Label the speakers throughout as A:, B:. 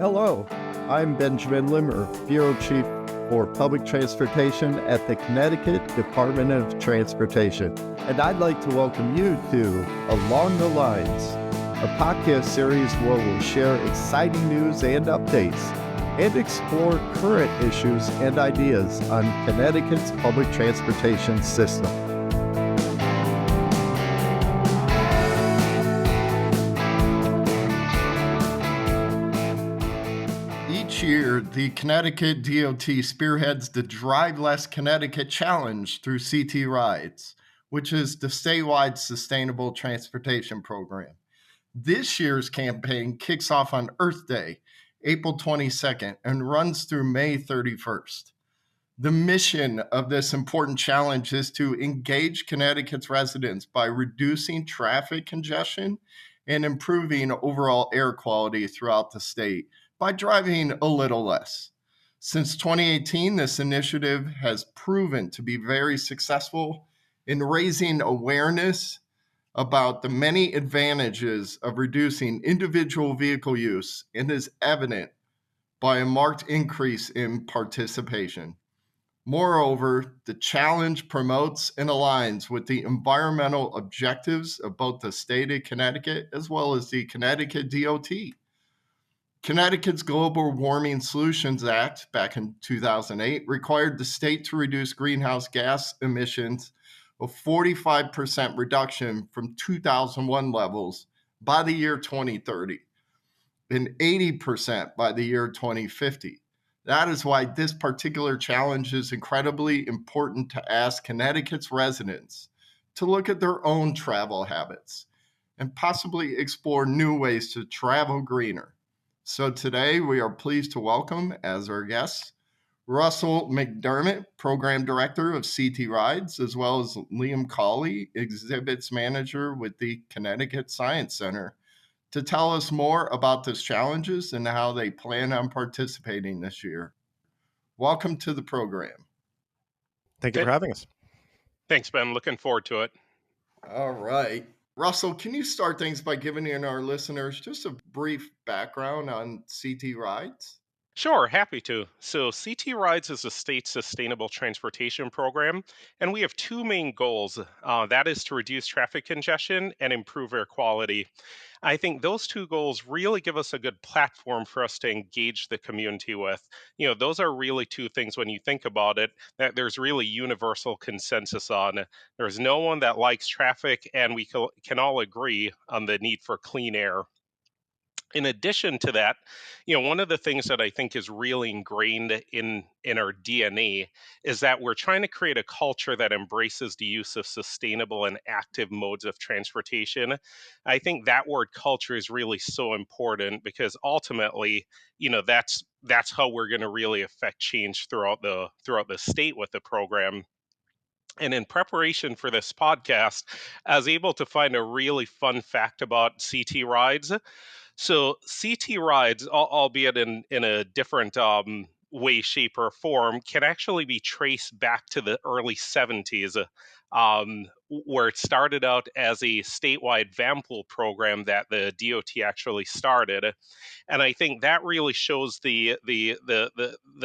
A: Hello, I'm Benjamin Limmer, Bureau Chief for Public Transportation at the Connecticut Department of Transportation, and I'd like to welcome you to Along the Lines, a podcast series where we'll share exciting news and updates and explore current issues and ideas on Connecticut's public transportation system. Each year, the Connecticut DOT spearheads the Drive Less Connecticut Challenge through CTrides, which is the statewide sustainable transportation program. This year's campaign kicks off on Earth Day, April 22nd, and runs through May 31st. The mission of this important challenge is to engage Connecticut's residents by reducing traffic congestion and improving overall air quality throughout the state by driving a little less. Since 2018, this initiative has proven to be very successful in raising awareness about the many advantages of reducing individual vehicle use and is evident by a marked increase in participation. Moreover, the challenge promotes and aligns with the environmental objectives of both the state of Connecticut as well as the Connecticut DOT. Connecticut's Global Warming Solutions Act back in 2008 required the state to reduce greenhouse gas emissions a 45% reduction from 2001 levels by the year 2030 and 80% by the year 2050. That is why this particular challenge is incredibly important to ask Connecticut's residents to look at their own travel habits and possibly explore new ways to travel greener. So today we are pleased to welcome as our guests Russell McDermott, Program Director of CTrides, as well as Liam Cawley, Exhibits Manager with the Connecticut Science Center, to tell us more about these challenges and how they plan on participating this year. Welcome to the program.
B: Thank you for having us.
C: Thanks, Ben. Looking forward to it.
A: All right. Russell, can you start things by giving our listeners just a brief background on CTrides?
C: Sure, happy to. So, CTrides is a state sustainable transportation program, and we have two main goals. That is to reduce traffic congestion and improve air quality. I think those two goals really give us a good platform for us to engage the community with. Those are really two things when you think about it that there's really universal consensus on. There's no one that likes traffic, and we can all agree on the need for clean air. In addition to that, one of the things that I think is really ingrained in our DNA is that we're trying to create a culture that embraces the use of sustainable and active modes of transportation. I think that word culture is really so important because ultimately, that's how we're going to really affect change throughout the state with the program. And in preparation for this podcast, I was able to find a really fun fact about CTrides. So CTrides, albeit in a different way, shape, or form, can actually be traced back to the early 70s, where it started out as a statewide van pool program that the DOT actually started. And I think that really shows the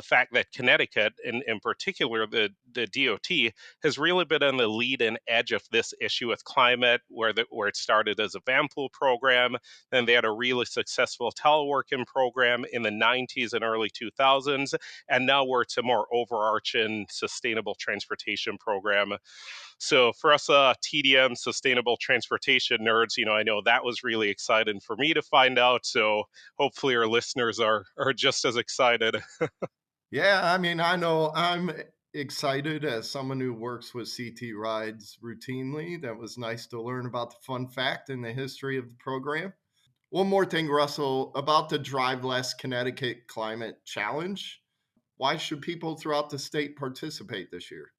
C: fact that Connecticut, in particular the DOT, has really been on the lead and edge of this issue with climate, where it started as a van pool program. Then they had a really successful teleworking program in the 90s and early 2000s, and now we're to more overarching sustainable transportation program. So for us TDM sustainable transportation nerds, I know that was really exciting for me to find out. So hopefully our listeners are just as excited.
A: Yeah, I mean, I know I'm excited as someone who works with CTrides routinely. That was nice to learn about the fun fact and the history of the program. One more thing, Russell, about the Drive Less Connecticut Climate Challenge. Why should people throughout the state participate this year?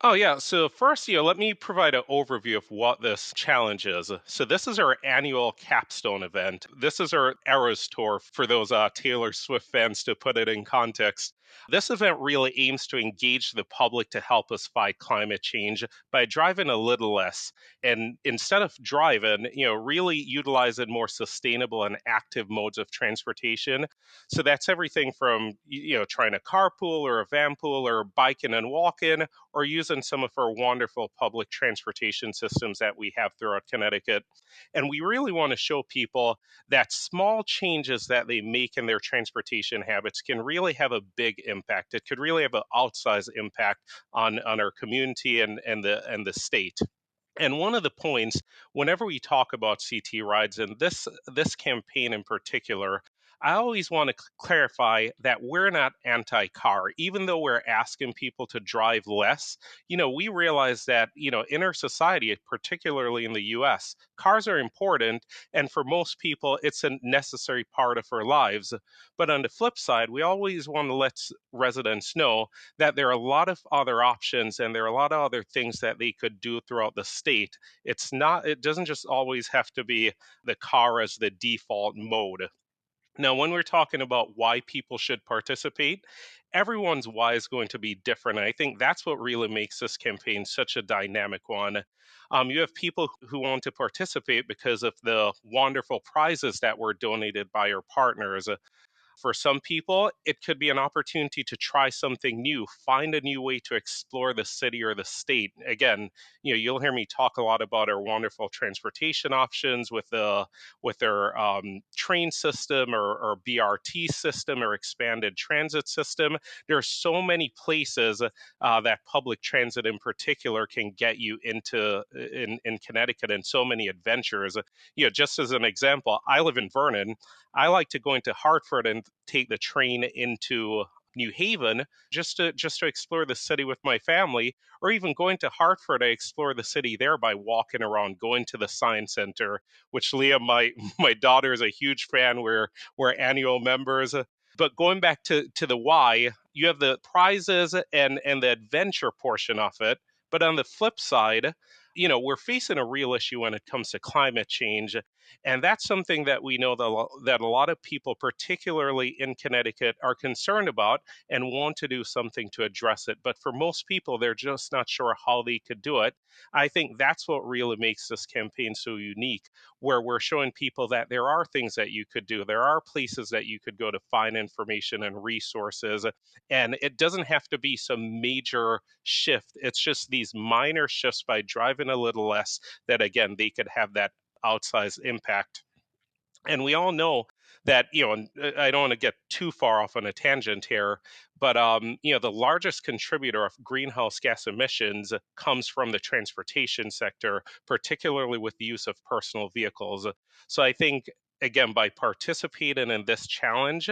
C: Oh, yeah. So, first, let me provide an overview of what this challenge is. So, this is our annual capstone event. This is our Eras Tour for those Taylor Swift fans, to put it in context. This event really aims to engage the public to help us fight climate change by driving a little less. And instead of driving, really utilizing more sustainable and active modes of transportation. So, that's everything from, trying to carpool or a van pool or biking and walking or using some of our wonderful public transportation systems that we have throughout Connecticut. And we really want to show people that small changes that they make in their transportation habits can really have a big impact. It could really have an outsized impact on our community and the state. And one of the points, whenever we talk about CT rides, and this campaign in particular, I always want to clarify that we're not anti-car. Even though we're asking people to drive less, we realize that in our society, particularly in the U.S., cars are important, and for most people, it's a necessary part of our lives. But on the flip side, we always want to let residents know that there are a lot of other options and there are a lot of other things that they could do throughout the state. It doesn't just always have to be the car as the default mode. Now, when we're talking about why people should participate, everyone's why is going to be different. And I think that's what really makes this campaign such a dynamic one. You have people who want to participate because of the wonderful prizes that were donated by our partners. For some people, it could be an opportunity to try something new, find a new way to explore the city or the state. Again, you'll hear me talk a lot about our wonderful transportation options with their train system or BRT system or expanded transit system. There are so many places that public transit in particular can get you into in Connecticut, and so many adventures. Just as an example, I live in Vernon. I like to go into Hartford and take the train into New Haven just to explore the city with my family, or even going to Hartford, I explore the city there by walking around, going to the Science Center, which Leah, my my daughter, is a huge fan. We're annual members. But going back to the why, you have the prizes and the adventure portion of it. But on the flip side, we're facing a real issue when it comes to climate change, and that's something that we know that a lot of people, particularly in Connecticut, are concerned about and want to do something to address it. But for most people, they're just not sure how they could do it. I think that's what really makes this campaign so unique, where we're showing people that there are things that you could do. There are places that you could go to find information and resources. And it doesn't have to be some major shift. It's just these minor shifts by driving a little less that, again, they could have that outsized impact. And we all know that, and I don't want to get too far off on a tangent here, but the largest contributor of greenhouse gas emissions comes from the transportation sector, particularly with the use of personal vehicles. So I think, again, by participating in this challenge,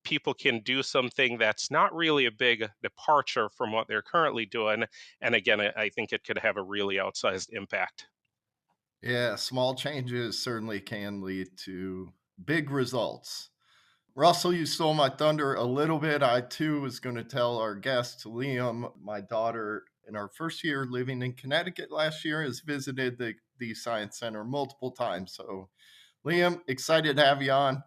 C: people can do something that's not really a big departure from what they're currently doing. And again, I think it could have a really outsized impact.
A: Yeah, small changes certainly can lead to big results. Russell, you stole my thunder a little bit. I too was going to tell our guest, Liam, my daughter, in our first year living in Connecticut last year, has visited the Science Center multiple times. So, Liam, excited to have you on.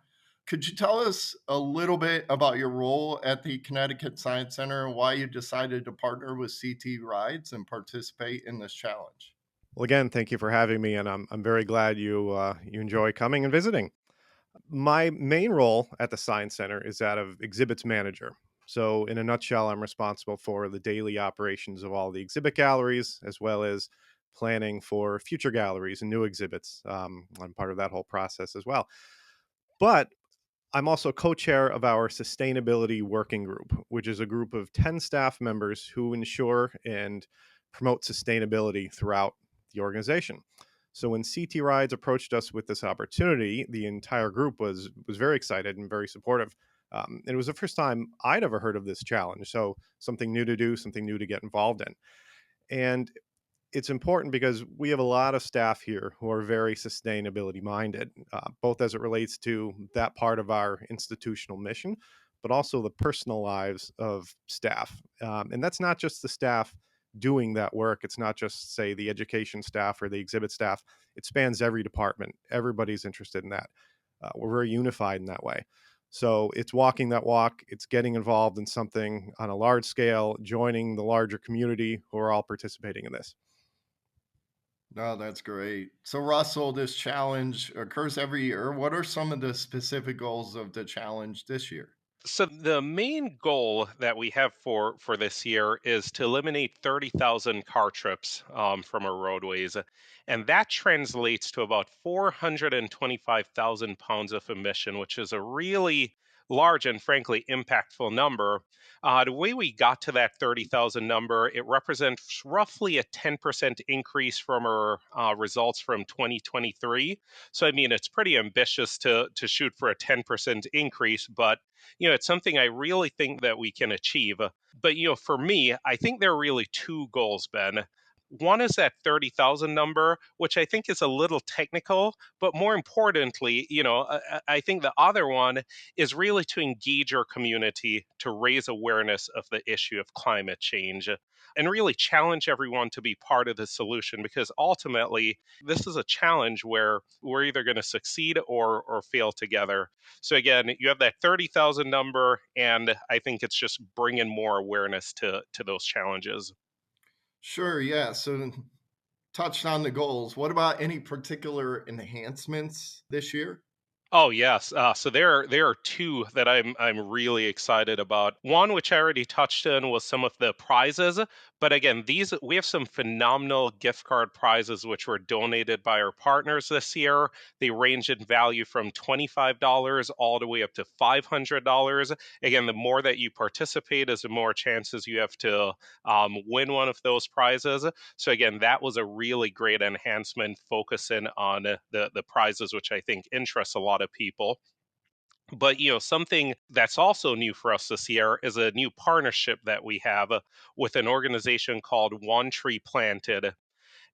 A: Could you tell us a little bit about your role at the Connecticut Science Center and why you decided to partner with CT Rides and participate in this challenge?
B: Well, again, thank you for having me, and I'm very glad you enjoy coming and visiting. My main role at the Science Center is that of exhibits manager. So, in a nutshell, I'm responsible for the daily operations of all the exhibit galleries, as well as planning for future galleries and new exhibits. I'm part of that whole process as well. But I'm also co-chair of our sustainability working group, which is a group of 10 staff members who ensure and promote sustainability throughout the organization. So when CT Rides approached us with this opportunity, the entire group was very excited and very supportive. It was the first time I'd ever heard of this challenge, so something new to do, something new to get involved in. And it's important because we have a lot of staff here who are very sustainability minded, both as it relates to that part of our institutional mission, but also the personal lives of staff. And that's not just the staff doing that work. It's not just, say, the education staff or the exhibit staff. It spans every department. Everybody's interested in that. We're very unified in that way. So it's walking that walk. It's getting involved in something on a large scale, joining the larger community who are all participating in this.
A: No, that's great. So, Russell, this challenge occurs every year. What are some of the specific goals of the challenge this year?
C: So the main goal that we have for this year is to eliminate 30,000 car trips from our roadways, and that translates to about 425,000 pounds of emission, which is a really large and frankly impactful number. The way we got to that 30,000 number, it represents roughly a 10% increase from our results from 2023. So I mean, it's pretty ambitious to shoot for a 10% increase, but it's something I really think that we can achieve. But for me, I think there are really two goals, Ben. One is that 30,000 number, which I think is a little technical, but more importantly, I think the other one is really to engage our community to raise awareness of the issue of climate change and really challenge everyone to be part of the solution, because ultimately this is a challenge where we're either going to succeed or fail together. So again, you have that 30,000 number, and I think it's just bringing more awareness to those challenges.
A: Sure, yeah. So, touched on the goals. What about any particular enhancements this year?
C: Oh yes. So there are two that I'm really excited about. One, which I already touched on, was some of the prizes. But again, these we have some phenomenal gift card prizes which were donated by our partners this year. They range in value from $25 all the way up to $500. Again, the more that you participate, is the more chances you have to win one of those prizes. So again, that was a really great enhancement, focusing on the prizes, which I think interests a lot of people. But something that's also new for us this year is a new partnership that we have with an organization called One Tree Planted.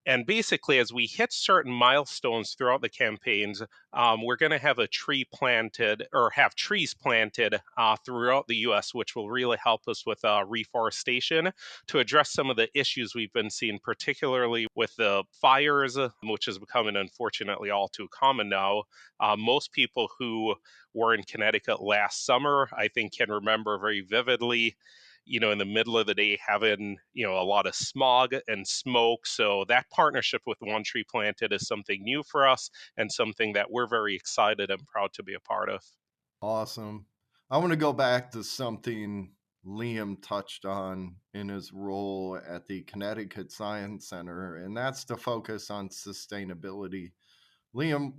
C: And basically, as we hit certain milestones throughout the campaigns, we're going to have a tree planted, or have trees planted throughout the US, which will really help us with reforestation to address some of the issues we've been seeing, particularly with the fires, which is becoming unfortunately all too common now. Most people who were in Connecticut last summer, I think, can remember very vividly in the middle of the day having a lot of smog and smoke. So that partnership with One Tree Planted is something new for us and something that we're very excited and proud to be a part of.
A: Awesome. I want to go back to something Liam touched on in his role at the Connecticut Science Center, and that's the focus on sustainability. Liam,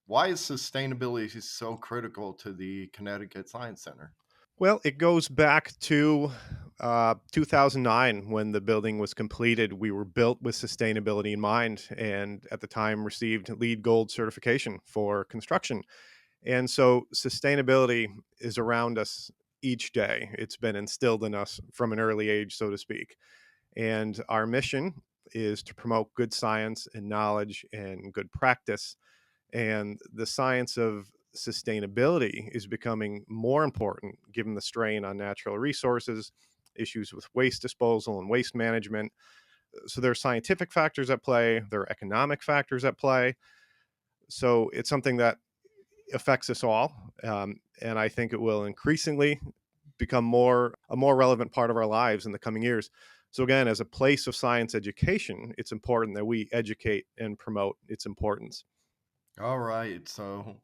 A: why is sustainability so critical to the Connecticut Science Center?
B: Well, it goes back to 2009 when the building was completed. We were built with sustainability in mind, and at the time received LEED Gold certification for construction. And so sustainability is around us each day. It's been instilled in us from an early age, so to speak. And our mission is to promote good science and knowledge and good practice. And the science of sustainability is becoming more important given the strain on natural resources, issues with waste disposal and waste management. So there are scientific factors at play, there are economic factors at play. So it's something that affects us all. And I think it will increasingly become a more relevant part of our lives in the coming years. So again, as a place of science education, it's important that we educate and promote its importance.
A: All right. So,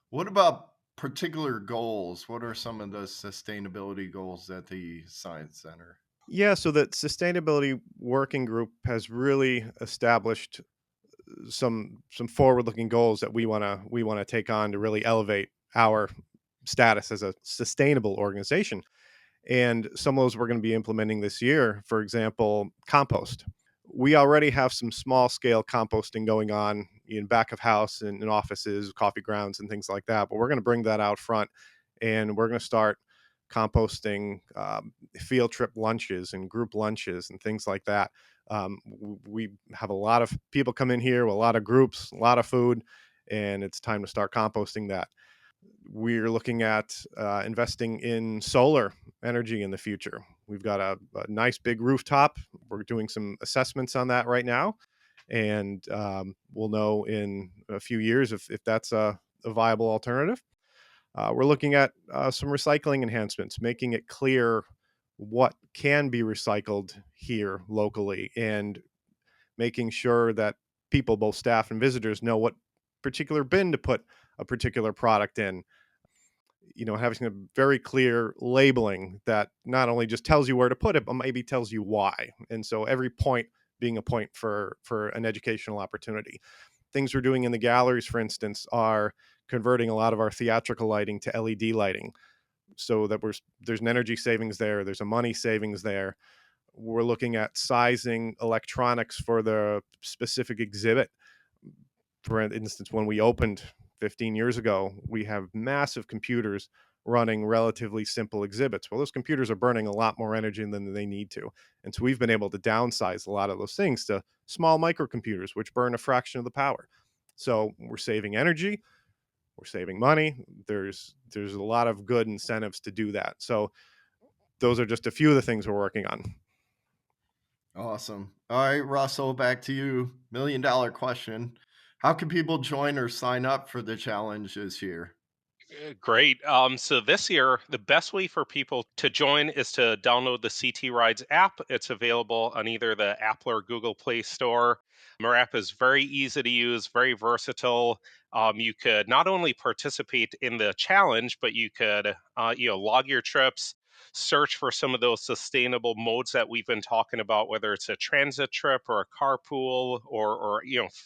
A: what about particular goals? What are some of the sustainability goals at the Science Center?
B: Yeah, so the sustainability working group has really established some forward-looking goals that we want to take on to really elevate our status as a sustainable organization. And some of those we're going to be implementing this year. For example, compost. We already have some small scale composting going on in back of house and in offices, coffee grounds, and things like that. But we're going to bring that out front, and we're going to start composting field trip lunches and group lunches and things like that. We have a lot of people come in here, a lot of groups, a lot of food, and it's time to start composting that. We're looking at investing in solar energy in the future. We've got a nice big rooftop. We're doing some assessments on that right now, and we'll know in a few years if that's a viable alternative. We're looking at some recycling enhancements, making it clear what can be recycled here locally, and making sure that people, both staff and visitors, know what particular bin to put a particular product in. Having a very clear labeling that not only just tells you where to put it, but maybe tells you why. And so every point being a point for an educational opportunity. Things we're doing in the galleries, for instance, are converting a lot of our theatrical lighting to LED lighting, so that there's an energy savings there. There's a money savings there. We're looking at sizing electronics for the specific exhibit. For instance, when we opened 15 years ago, we have massive computers running relatively simple exhibits. Well, those computers are burning a lot more energy than they need to. And so we've been able to downsize a lot of those things to small microcomputers, which burn a fraction of the power. So we're saving energy, we're saving money. There's a lot of good incentives to do that. So those are just a few of the things we're working on.
A: Awesome. All right, Russell, back to you. $1 million question. How can people join or sign up for the challenge this year?
C: Great. So this year, the best way for people to join is to download the CT Rides app. It's available on either the Apple or Google Play Store. Our app is very easy to use, very versatile. You could not only participate in the challenge, but you could, log your trips, search for some of those sustainable modes that we've been talking about, whether it's a transit trip or a carpool, or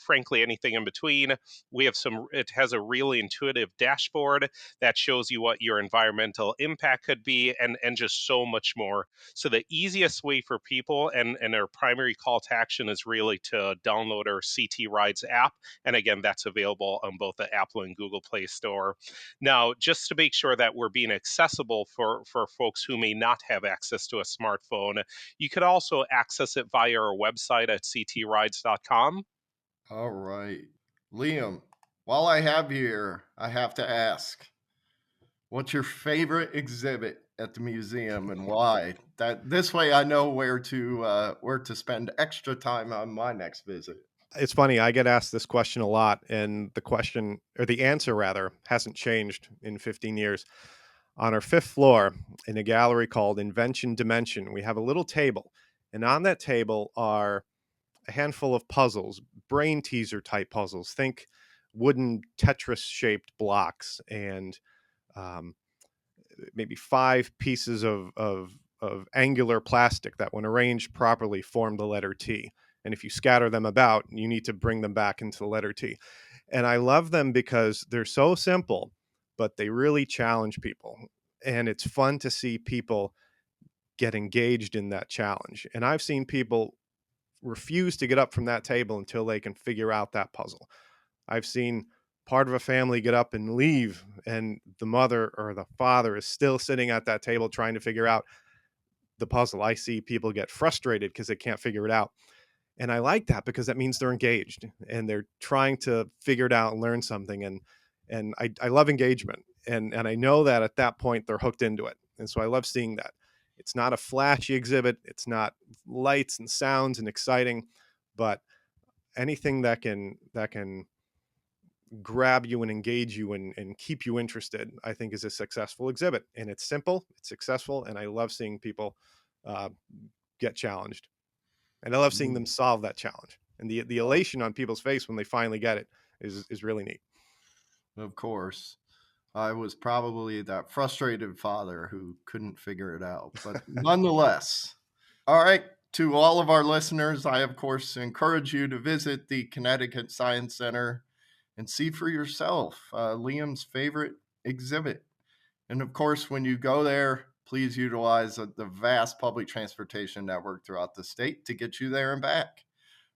C: frankly, anything in between. We have it has a really intuitive dashboard that shows you what your environmental impact could be, and just so much more. So the easiest way for people, and our primary call to action, is really to download our CT Rides app. And again, that's available on both the Apple and Google Play Store. Now, just to make sure that we're being accessible for folks who may not have access to a smartphone, you could also access it via our website at ctrides.com.
A: All right. Liam, while I have you here, I have to ask, what's your favorite exhibit at the museum and why? That this way I know where to spend extra time on my next visit.
B: It's funny, I get asked this question a lot, and the question, or the answer rather, hasn't changed in 15 years. On our fifth floor in a gallery called Invention Dimension, we have a little table, and on that table are a handful of puzzles, brain teaser type puzzles. Think wooden Tetris shaped blocks, and um, maybe 5 pieces of angular plastic that, when arranged properly, form the letter T. And if you scatter them about, you need to bring them back into the letter T. And I love them because they're so simple, but they really challenge people. And it's fun to see people get engaged in that challenge. And I've seen people refuse to get up from that table until they can figure out that puzzle. I've seen part of a family get up and leave, and the mother or the father is still sitting at that table trying to figure out the puzzle. I see people get frustrated because they can't figure it out. And I like that because that means they're engaged and they're trying to figure it out and learn something. And I love engagement. And I know that at that point they're hooked into it. And so I love seeing that. It's not a flashy exhibit. It's not lights and sounds and exciting, but anything that can grab you and engage you and keep you interested, I think is a successful exhibit. And it's simple, it's successful, and I love seeing people uh, get challenged. And I love seeing them solve that challenge. And the elation on people's face when they finally get it is really neat.
A: Of course. I was probably that frustrated father who couldn't figure it out, but nonetheless. All right. To all of our listeners, I, of course, encourage you to visit the Connecticut Science Center and see for yourself Liam's favorite exhibit. And of course, when you go there, please utilize the vast public transportation network throughout the state to get you there and back.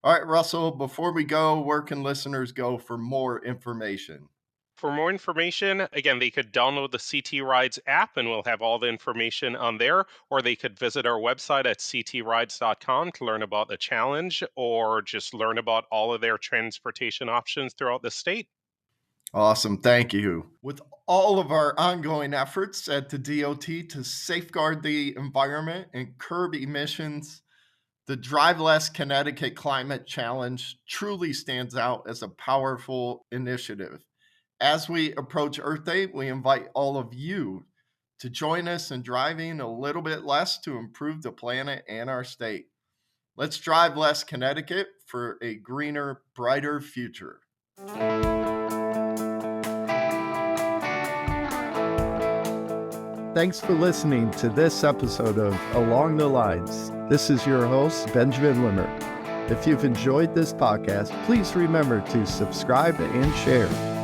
A: All right, Russell, before we go, where can listeners go for more information?
C: For more information, again, they could download the CT Rides app and we'll have all the information on there, or they could visit our website at ctrides.com to learn about the challenge or just learn about all of their transportation options throughout the state.
A: Awesome. Thank you. With all of our ongoing efforts at the DOT to safeguard the environment and curb emissions, the Drive Less Connecticut Climate Challenge truly stands out as a powerful initiative. As we approach Earth Day, we invite all of you to join us in driving a little bit less to improve the planet and our state. Let's drive less Connecticut for a greener, brighter future. Thanks for listening to this episode of Along the Lines. This is your host, Benjamin Limmer. If you've enjoyed this podcast, please remember to subscribe and share.